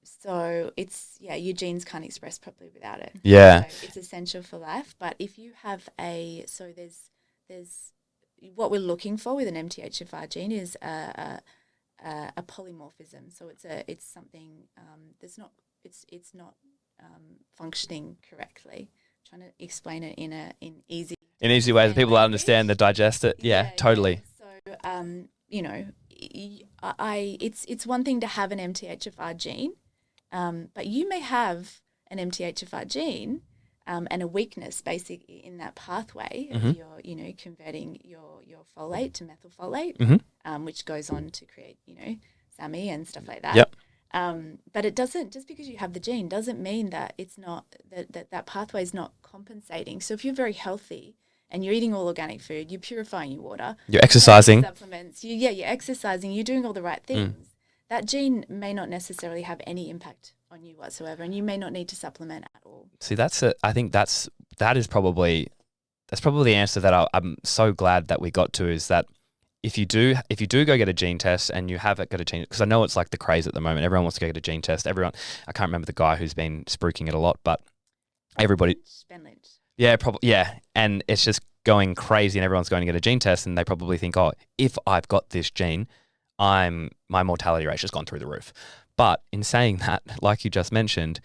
B: So it's, your genes can't express properly without it.
A: Yeah.
B: So it's essential for life. But if you have there's what we're looking for with an MTHFR gene is a polymorphism. So it's something that's not functioning correctly. I'm trying to explain it in easy
A: ways that people understand that digest it. Yeah, totally.
B: Yeah. So it's one thing to have an MTHFR gene, but you may have an MTHFR gene and a weakness basically in that pathway
A: Mm-hmm.
B: of your, converting your folate to methylfolate,
A: Mm-hmm.
B: which goes on to create, SAMI and stuff like that.
A: Yep.
B: But it doesn't, just because you have the gene doesn't mean that it's not, that pathway is not compensating. So if you're very healthy and you're eating all organic food, you're purifying your water,
A: You're exercising.
B: supplements, you're exercising, you're doing all the right things. That gene may not necessarily have any impact on you whatsoever, and you may not need to supplement at all.
A: See, I think that's probably the answer that I'm so glad that we got to, is that if you do go get a gene test and you haven't got a gene, because I know it's like the craze at the moment. Everyone wants to go get a gene test. I can't remember the guy who's been spruiking it a lot, but everybody.
B: Ben Lynch.
A: Yeah, probably. Yeah, and it's just going crazy, and everyone's going to get a gene test, and they probably think, oh, if I've got this gene, my mortality rate has gone through the roof. But in saying that, like you just mentioned,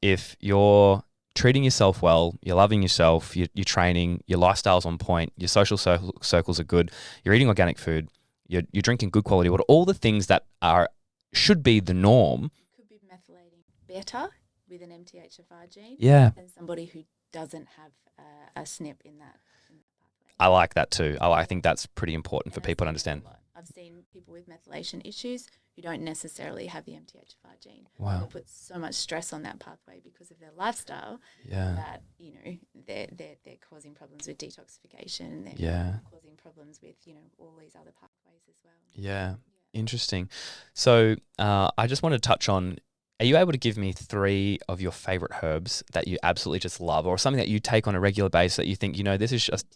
A: if you're treating yourself well, you're loving yourself, you're training, your lifestyle's on point, your social circles are good, you're eating organic food, you're drinking good quality water, all the things that should be the norm.
B: Could be methylating better with an MTHFR gene than somebody who doesn't have a SNP in that pathway.
A: I like that too. I think that's pretty important for people to understand.
B: I've seen people with methylation issues who don't necessarily have the MTHFR gene.
A: Wow.
B: They put so much stress on that pathway because of their lifestyle that, they're causing problems with detoxification. They're causing problems with, all these other pathways as well.
A: Yeah. Interesting. So I just want to touch on, are you able to give me 3 of your favorite herbs that you absolutely just love, or something that you take on a regular basis that you think, this is just...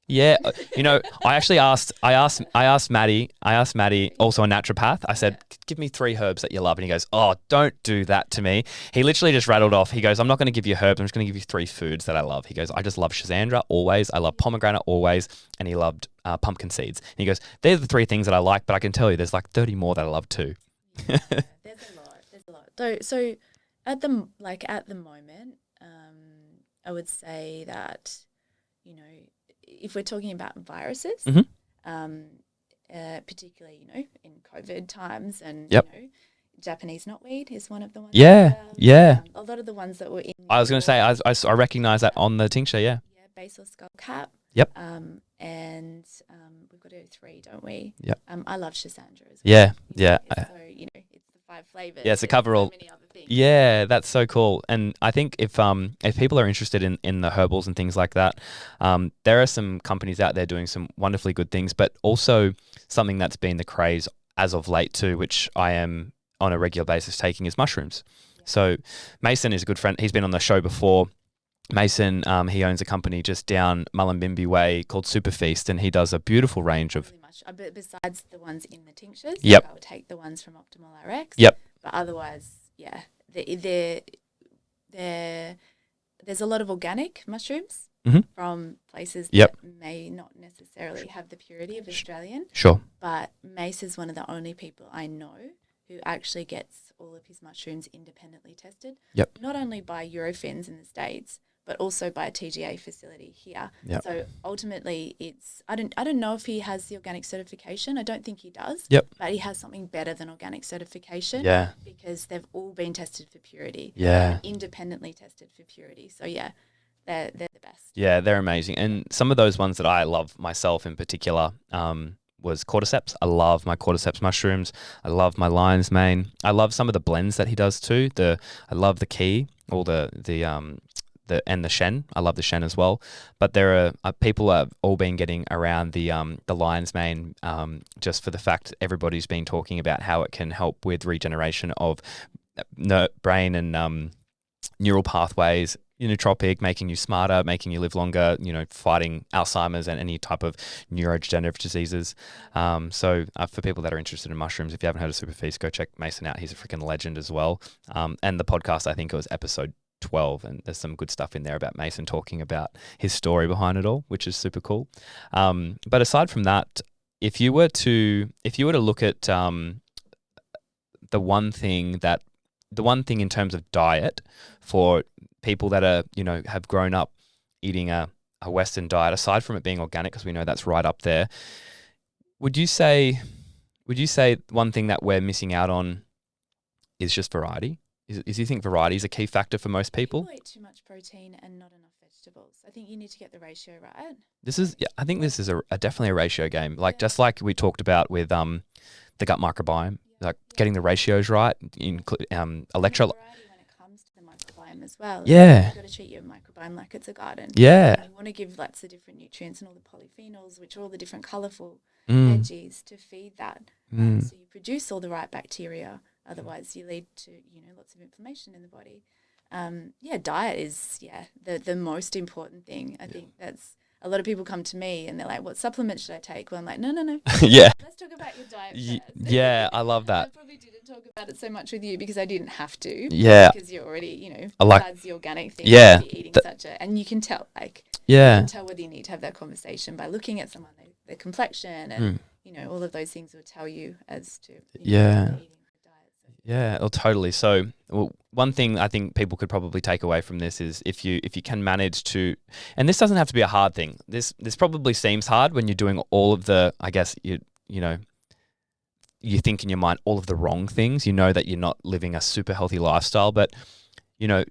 A: Yeah, I actually asked Maddie, also a naturopath. I said, give me 3 herbs that you love. And he goes, oh, don't do that to me. He literally just rattled off. He goes, I'm not going to give you herbs. I'm just going to give you 3 foods that I love. He goes, I just love Schizandra always. I love pomegranate always. And he loved pumpkin seeds. And he goes, they're the 3 things that I like, but I can tell you there's like 30 more that I love too.
B: Yeah, there's a lot. So at the moment, I would say that, if we're talking about viruses, particularly, in COVID times, and Japanese knotweed is one of the ones.
A: Yeah.
B: A lot of the ones that were in.
A: I was going to say, I recognize that on the tincture. Yeah.
B: Yeah, basil skullcap.
A: Yep.
B: And we've got to do 3, don't we?
A: Yep.
B: I love Schizandra as well.
A: Yeah. Yeah.
B: So it's the 5 flavors.
A: Yeah, it's a coverall.
B: So many other things.
A: Yeah, that's so cool. And I think if people are interested in the herbals and things like that, there are some companies out there doing some wonderfully good things, but also something that's been the craze as of late too, which I am on a regular basis taking, is mushrooms. Yeah. So Mason is a good friend. He's been on the show before. Mason, he owns a company just down Mullumbimby Way called Super Feast, and he does a beautiful range of...
B: But besides the ones in the tinctures,
A: yep.
B: I would take the ones from Optimal RX.
A: Yep.
B: But otherwise, yeah, there's a lot of organic mushrooms from places that may not necessarily have the purity of Australian.
A: Sure.
B: But Mace is one of the only people I know who actually gets all of his mushrooms independently tested.
A: Yep.
B: Not only by Eurofins in the States, but also by a TGA facility here.
A: Yep.
B: So ultimately, I don't know if he has the organic certification. I don't think he does.
A: Yep.
B: But he has something better than organic certification.
A: Yeah.
B: Because they've all been tested for purity.
A: Yeah.
B: Independently tested for purity. So yeah, they're the best.
A: Yeah, they're amazing. And some of those ones that I love myself in particular was cordyceps. I love my cordyceps mushrooms. I love my lion's mane. I love some of the blends that he does too. I love the key, or and the shen. I love the shen as well. But there are people have all been getting around the lion's mane just for the fact everybody's been talking about how it can help with regeneration of brain and neural pathways, nootropic, making you smarter, making you live longer, fighting Alzheimer's and any type of neurodegenerative diseases. So for people that are interested in mushrooms, if you haven't heard of Super Feast, go check Mason out. He's a freaking legend as well. And the podcast, I think it was episode 12, and there's some good stuff in there about Mason talking about his story behind it all, which is super cool. But aside from that, if you were to look at the one thing in terms of diet for people that are have grown up eating a Western diet, aside from it being organic, because we know that's right up there, would you say one thing that we're missing out on is just variety? is you think variety is a key factor for most people?
B: People eat too much protein and not enough vegetables. I think you need to get the ratio right.
A: I think this is a definitely a ratio game. Like just like we talked about with the gut microbiome, like getting the ratios right, electrolyte.
B: Variety when it comes to the microbiome as well.
A: Yeah.
B: You've got to treat your microbiome like it's a garden.
A: Yeah.
B: And you want to give lots of different nutrients and all the polyphenols, which are all the different colourful
A: Mm.
B: veggies to feed that.
A: Mm.
B: So you produce all the right bacteria. Otherwise, you lead to lots of inflammation in the body. Diet is the most important thing. I think that's a lot of people come to me and they're like, "What supplement should I take?" Well, I'm like, no.
A: Yeah.
B: Let's talk about your diet first.
A: Yeah, I love that.
B: I probably didn't talk about it so much with you because I didn't have to.
A: Yeah.
B: Because you're already,
A: I like-
B: besides the organic thing,
A: Yeah,
B: you're already eating such a, and you can tell, you
A: Yeah.
B: can tell whether you need to have that conversation by looking at someone, their complexion, and all of those things will tell you as to
A: Yeah.
B: what they're eating for diet. So.
A: Yeah, oh, totally. So, one thing I think people could probably take away from this is if you can manage to, and this doesn't have to be a hard thing. This probably seems hard when you're doing all of the, I guess you think in your mind all of the wrong things. You know that you're not living a super healthy lifestyle, but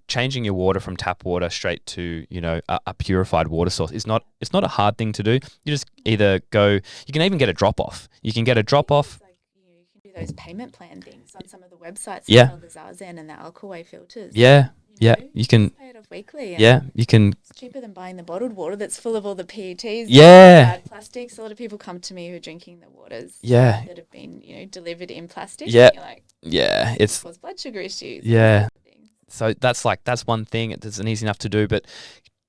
A: changing your water from tap water straight to a purified water source it's not a hard thing to do. You just either go. You can even get a drop off. You can get a drop off.
B: You can do those payment plan things on some of the websites.
A: Yeah.
B: The Zazen and the Alkaway filters.
A: Yeah. You can
B: pay it off weekly.
A: you can.
B: It's cheaper than buying the bottled water that's full of all the PETs.
A: Yeah.
B: Bad plastics. A lot of people come to me who are drinking the waters.
A: Yeah.
B: That have been delivered in plastic.
A: Yeah.
B: And you're like,
A: Yeah. It's
B: cause blood sugar issues.
A: Yeah. So that's one thing. It's an easy enough to do, but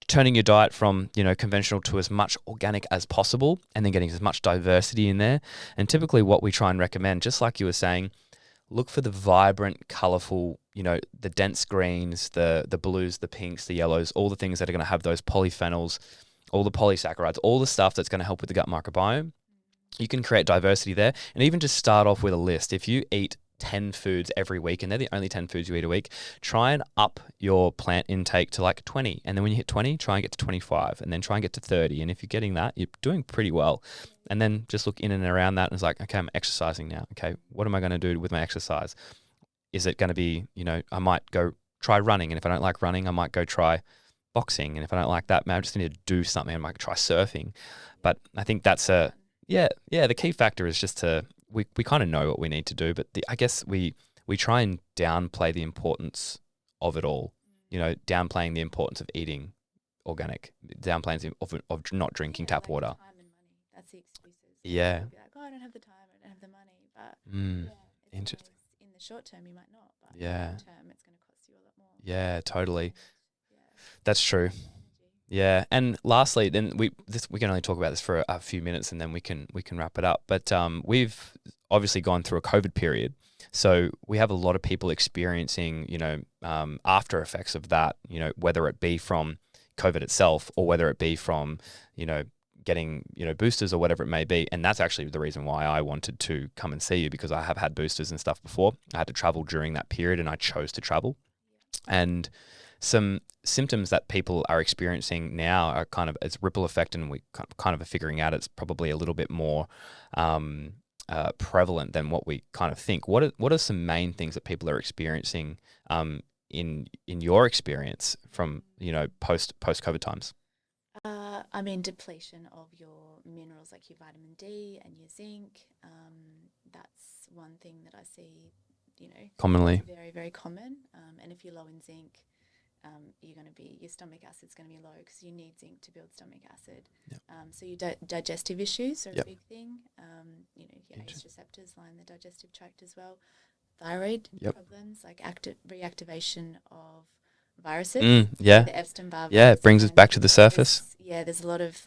A: turning your diet from conventional to as much organic as possible, and then getting as much diversity in there. And typically, what we try and recommend, just like you were saying, look for the vibrant, colourful, the dense greens, the blues, the pinks, the yellows, all the things that are going to have those polyphenols, all the polysaccharides, all the stuff that's going to help with the gut microbiome. You can create diversity there, and even just start off with a list. If you eat 10 foods every week, and they're the only 10 foods you eat a week, try and up your plant intake to like 20. And then when you hit 20, try and get to 25, and then try and get to 30. And if you're getting that, you're doing pretty well. And then just look in and around that and it's like, okay, I'm exercising now. Okay, what am I going to do with my exercise? Is it going to be, I might go try running. And if I don't like running, I might go try boxing. And if I don't like that, man, I just need to do something. I might try surfing. But I think that's the key factor is just to, we kind of know what we need to do, but I guess we try and downplay the importance of it all. Downplaying the importance of eating organic, downplaying of not drinking tap water.
B: Time and money. That's the excuses.
A: Yeah.
B: Be like, I don't have the time, I don't have the money. But
A: Interesting.
B: in the short term, you might not. But
A: Yeah.
B: in the long term, it's going to cost you a lot more.
A: Yeah, totally.
B: Yeah.
A: That's true. Yeah, and lastly, then we can only talk about this for a few minutes, and then we can wrap it up. But we've obviously gone through a COVID period, so we have a lot of people experiencing, after effects of that. Whether it be from COVID itself, or whether it be from, getting boosters or whatever it may be. And that's actually the reason why I wanted to come and see you, because I have had boosters and stuff before. I had to travel during that period, and I chose to travel, and some symptoms that people are experiencing now are kind of, it's ripple effect, and we kind of are figuring out it's probably a little bit more prevalent than what we kind of think. What are some main things that people are experiencing in your experience from post COVID times?
B: Depletion of your minerals like your vitamin D and your zinc. That's one thing that I see,
A: Commonly.
B: Very, very common. And if you're low in zinc, your stomach acid's going to be low because you need zinc to build stomach acid.
A: Yep.
B: So your digestive issues are
A: Yep.
B: a big thing. Your ACE receptors line the digestive tract as well. Thyroid
A: Yep.
B: problems like reactivation of viruses.
A: Yeah.
B: The Epstein-Barr
A: Yeah,
B: virus
A: it brings us
B: and
A: back to the surface.
B: there's a lot of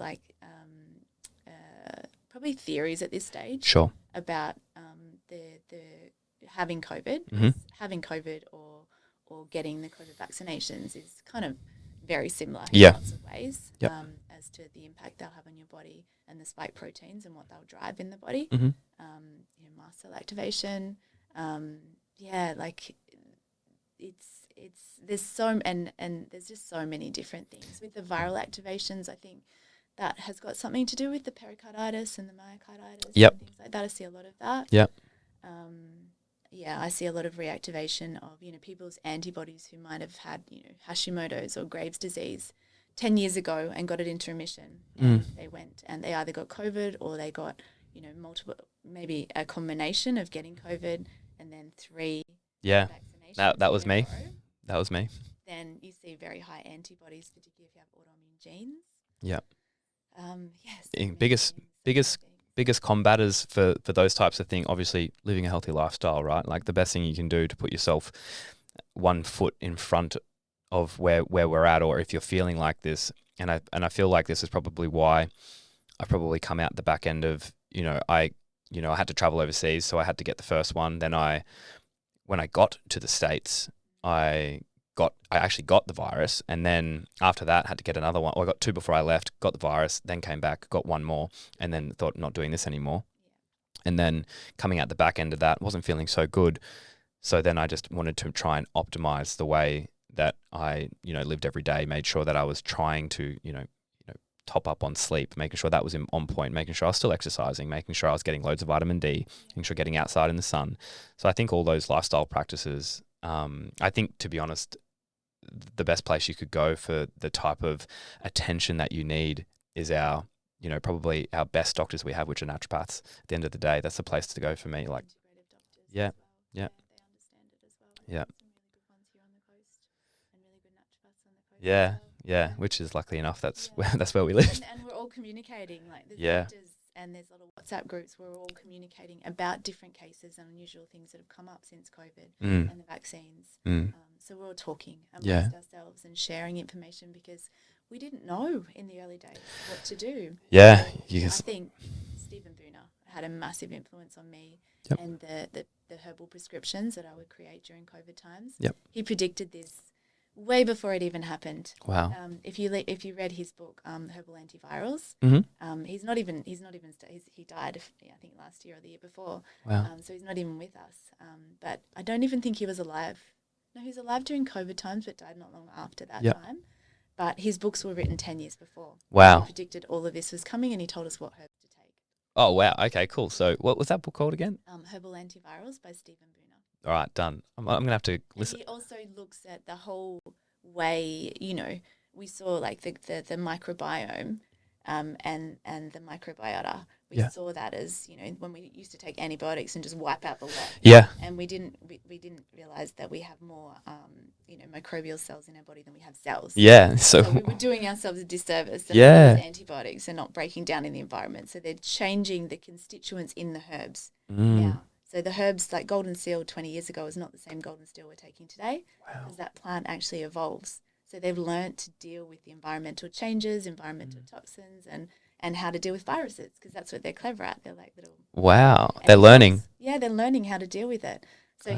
B: probably theories at this stage
A: Sure.
B: about the having COVID.
A: Mhm.
B: Having COVID or getting the COVID vaccinations is kind of very similar in
A: Yeah.
B: lots of ways
A: Yep.
B: as to the impact they'll have on your body and the spike proteins and what they'll drive in the body.
A: Mhm.
B: Mast cell activation. There's there's just so many different things with the viral activations. I think that has got something to do with the pericarditis and the myocarditis
A: Yep.
B: and things like that. I see a lot of that.
A: Yep.
B: I see a lot of reactivation of, people's antibodies who might have had, Hashimoto's or Graves' disease 10 years ago and got it into remission. And they went and they either got COVID or they got, multiple, maybe a combination of getting COVID and then 3
A: Yeah.
B: vaccinations.
A: That was me. That was me.
B: Then you see very high antibodies, particularly if you have autoimmune genes.
A: Yeah.
B: Yes.
A: Biggest combaters for those types of things, obviously living a healthy lifestyle, right? Like the best thing you can do to put yourself 1 foot in front of where we're at, or if you're feeling like this, and I feel like this is probably why I probably come out the back end of, I had to travel overseas, so I had to get the first one. Then when I got to the States, I actually got the virus, and then after that had to get another one. Well, I got 2 before I left, got the virus, then came back, got 1 more, and then thought not doing this anymore. And then coming out the back end of that, wasn't feeling so good. So then I just wanted to try and optimize the way that I, lived every day, made sure that I was trying to, top up on sleep, making sure that was on point, making sure I was still exercising, making sure I was getting loads of vitamin D, making sure getting outside in the sun. So I think all those lifestyle practices, I think, to be honest, the best place you could go for the type of attention that you need is our, probably our best doctors we have, which are naturopaths. At the end of the day, that's the place to go for me. Like, yeah, yeah,
B: they understand it as well.
A: yeah,
B: Some really good ones here on the coast, and really good naturopaths on the coast.
A: yeah,
B: as well.
A: yeah. Which is luckily enough, that's where we live.
B: And we're all communicating. Like there's
A: Yeah.
B: doctors and there's little WhatsApp groups where we're all communicating about different cases and unusual things that have come up since COVID and the vaccines. So we're all talking amongst ourselves and sharing information because we didn't know in the early days what to do.
A: Yeah,
B: So I think Stephen Booner had a massive influence on me and the herbal prescriptions that I would create during COVID times. He predicted this way before it even happened.
A: Wow.
B: If you read his book, Herbal Antivirals, he's not even he died, I think last year or the year before.
A: Wow.
B: So he's not even with us. But I don't even think he was alive. No, he was alive during COVID times, but died not long after that time. But his books were written 10 years before.
A: Wow.
B: He predicted all of this was coming, and he told us what herbs to take.
A: Oh wow. Okay. Cool. So what was that book called again?
B: Herbal Antivirals by Stephen Booner.
A: All right. Done. I'm gonna have to listen.
B: And he also looks at the whole way, we saw like the microbiome and the microbiota. We saw that as, when we used to take antibiotics and just wipe out the lot.
A: Yeah.
B: And we didn't realize that we have more, microbial cells in our body than we have cells.
A: Yeah.
B: So we were doing ourselves a disservice. Those antibiotics are not breaking down in the environment. So they're changing the constituents in the herbs now. So the herbs like golden seal 20 years ago is not the same golden seal we're taking today because that plant actually evolves. So they've learned to deal with the environmental changes, environmental toxins, and how to deal with viruses because that's what they're clever at. They're like little...
A: Wow. They're learning.
B: Yeah, they're learning how to deal with it. So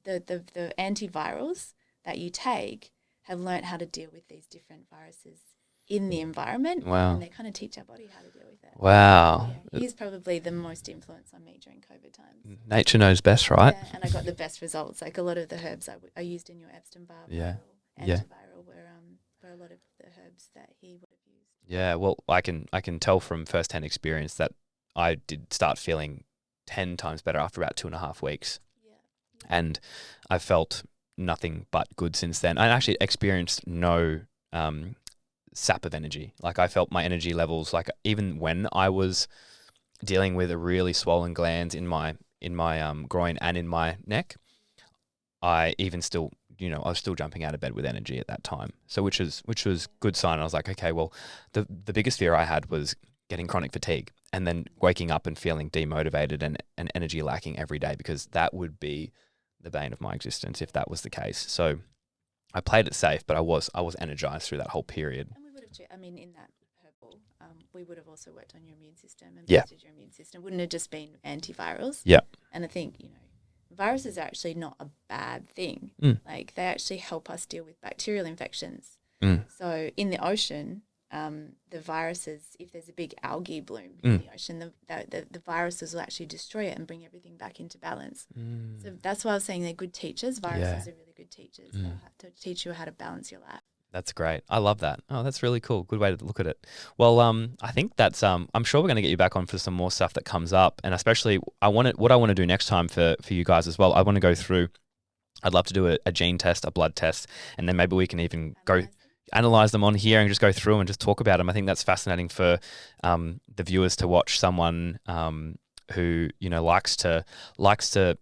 B: the antivirals that you take have learned how to deal with these different viruses in the environment.
A: Wow.
B: And they kind of teach our body how to deal with it.
A: Wow.
B: Yeah, he's probably the most influence on me during COVID times.
A: Nature knows best, right?
B: Yeah, and I got the best results. Like a lot of the herbs I used in your Epstein-Barr antiviral were a lot of the herbs that he would have used.
A: Yeah, well, I can tell from first-hand experience that I did start feeling 10 times better after about 2.5 weeks.
B: Yeah.
A: And I felt nothing but good since then. I actually experienced no sap of energy. Like I felt my energy levels, like even when I was dealing with a really swollen glands in my groin and in my neck, I even still, I was still jumping out of bed with energy at that time. So which was good sign. I was like, okay, well, the biggest fear I had was getting chronic fatigue and then waking up and feeling demotivated and energy lacking every day, because that would be the bane of my existence if that was the case. So I played it safe, but I was energized through that whole period.
B: And we would have, in that herbal, we would have also worked on your immune system and
A: Yeah.
B: boosted your immune system. Wouldn't have just been antivirals.
A: Yeah.
B: And I think, viruses are actually not a bad thing. Like they actually help us deal with bacterial infections. So in the ocean, the viruses, if there's a big algae bloom in the ocean, the viruses will actually destroy it and bring everything back into balance. So that's why I was saying they're good teachers. Viruses are really good teachers. They'll have to teach you how to balance your life.
A: That's great. I love that. Oh, that's really cool. Good way to look at it. Well, I think that's I'm sure we're going to get you back on for some more stuff that comes up, and especially what I want to do next time for you guys as well. I want to go through. I'd love to do a gene test, a blood test, and then maybe we can even go analyze them on here and just go through and just talk about them. I think that's fascinating for the viewers to watch someone who likes to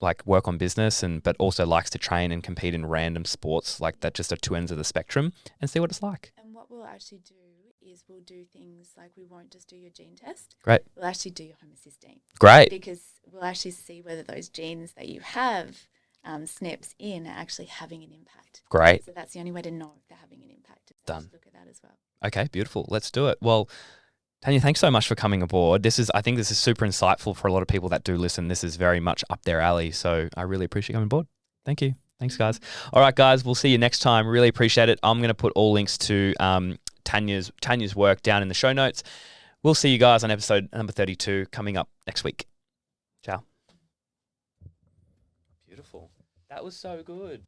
A: like work on business but also likes to train and compete in random sports like that, just at two ends of the spectrum, and see what it's like.
B: And what we'll actually do is we'll do things like we won't just do your gene test.
A: Great.
B: We'll actually do your homocysteine.
A: Great.
B: Because we'll actually see whether those genes that you have SNPs in are actually having an impact.
A: Great.
B: So that's the only way to know if they're having an impact.
A: Done.
B: Look at that as well.
A: Okay, beautiful. Let's do it. Well, Tanya, thanks so much for coming aboard. I think this is super insightful for a lot of people that do listen. This is very much up their alley. So I really appreciate coming aboard. Thank you. Thanks, guys. All right, guys, we'll see you next time. Really appreciate it. I'm going to put all links to Tanya's work down in the show notes. We'll see you guys on episode number 32 coming up next week. Ciao. Beautiful. That was so good.